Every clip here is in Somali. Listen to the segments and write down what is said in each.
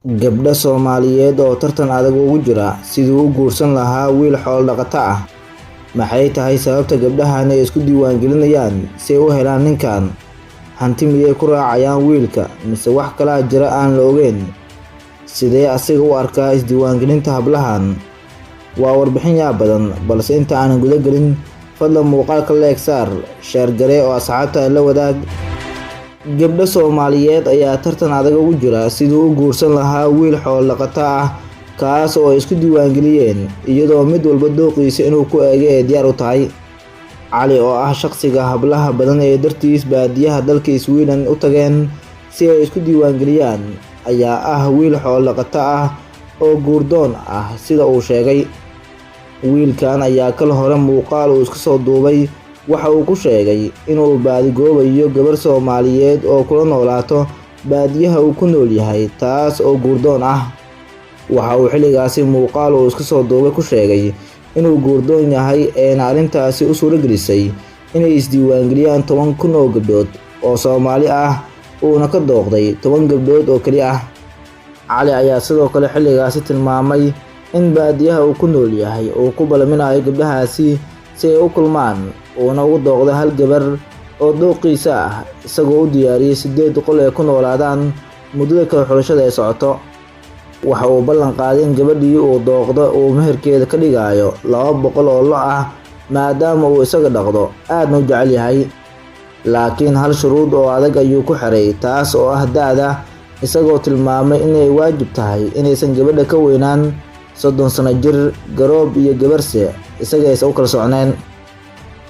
Gabdho Soomaaliyeed oo tartan adag ugu jira sidii uu u guursan lahaa wiil xoolo dhaqato ah. Maxay tahay sababta gabdhahan ay isku diiwaangelinayaan si ay u helaan ninkan? Hanti miyay ku raacayaan wiilka mise wax kala jira aan la ogeyn? Sidee asiga u arkaa isdiiwaangelinta hablahan? Waa warbixin yaab badan, balse inta aanan guda gelin, fadlan muuqaalka like saar, share garee oo asxaabta la wadaag. Gabdho Soomaaliyeed ayaa tartan adag ugu jira sidii uu u guursan lahaa wiil xoolo dhaqato ah, kaas oo ay isku diiwaangeliyeen iyadoo mid walba dooqiisa inuu ku eego ay diyaar u tahay. Cali oo ah shaqsiga hablaha badan ee dartiis baadiyaha dalka Sweden u tageen si ay isku diiwaangeliyaan, ayaa ah wiil xoolo dhaqato ah oo guurdoon ah sida uu sheegay. Wiilkan ayaa kal hore muuqaal uu iska soo duubay waxa uu ku sheegay inuu baadigoobayo gabar Soomaaliyeed oo kula noolaato baadiyaha uu ku nool yahay, taas oo guurdoon ah. Waxa uu xilligaasi muuqaal uu iska soo duubay ku sheegay inuu guurdoon yahay arrintaasi u suuragelisay inay isdiiwaangeliyaan 10,000 oo gabdhood oo Soomaali ah, uuna ka dooqday 10 gabdhood oo kali ah. Cali ayaa sidoo kale xilligaasi tilmaamay in baadiyaha uu ku nool yahay uu ku balaminayo gabdhahaasi si ay u kulmaan, uuna ugu dooqday hal gabar oo dooqiisa ah, isagoo u diyaariyay 8 qol ay ku noolaadaan muddada kala xulashada ay socoto. Waxa uu ballan qaaday in gabadhii uu dooqdo uu meherkeeda ka dhigayo 200 oo lo ah, maadaama uu isaga dhaqdo aadna u jecel yahay. Laakiin hal shuruud oo adag ayuu ku xiray, taas oo ah da'da, isagoo tilmaamay inay waajib tahay inaysan gabadha ka weynaan 30 sano jir, garoob iyo gabarse isaga aysan u kala socneen.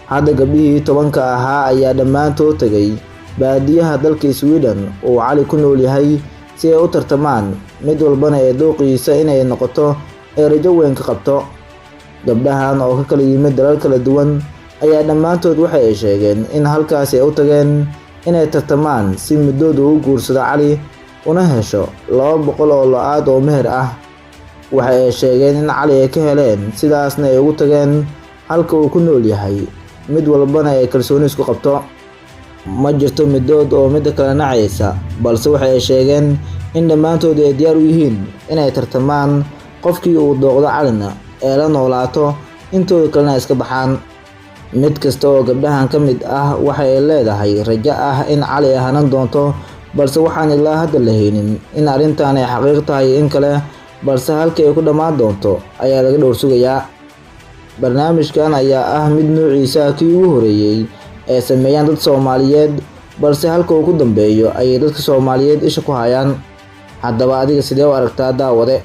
Hadda gabdhihii 10 ahaa ayaa dhammaantood tagay baadiyaha dalka Sweden oo Cali ku nool yahay si ay u tartamaan, mid walbana ee dooqiisa inay noqoto ee rajo weyn ka qabto. Gabdhahan oo ka kala yimid dalal kala duwan ayaa dhammaantood waxa ay sheegeen in halkaasi ay u tageen inay tartamaan si midooda u guursado Cali una hesho 200 oo lo-aad oo meher ah. Waxa ay sheegeen in Cali ay ka heleen, sidaasna ay ugu tageen halka uu ku nool yahay, mid walbana ay kalsooni isku qabto. Ma jirto midood oo midda kale nacaysa, balse waxa ay sheegeen in dhammaantood ay diyaar u yihiin inay tartamaan, qofkii uu dooqdo Calina ee la noolaato, intooda kalena iska baxaan. Mid kasta oo gabdhahan ka mid ah waxa ay leedahay rajo ah in Cali ay hanan doonto, balse waxaan ilaa hadda la haynin in arrintan ay xaqiiq tahay in kale, balse halka ay ku dhammaan doonto ayaa laga dhowr sugayaa. Barnaamijkan ayaa ah mid nuuciisa kii ugu horeeyay ee sameeyaan dad Soomaaliyeed, balse halka uu ku dambeeyo ayay dadka Soomaaliyeed isha ku hayaan. Haddaba adiga sidee u aragtaa daawade?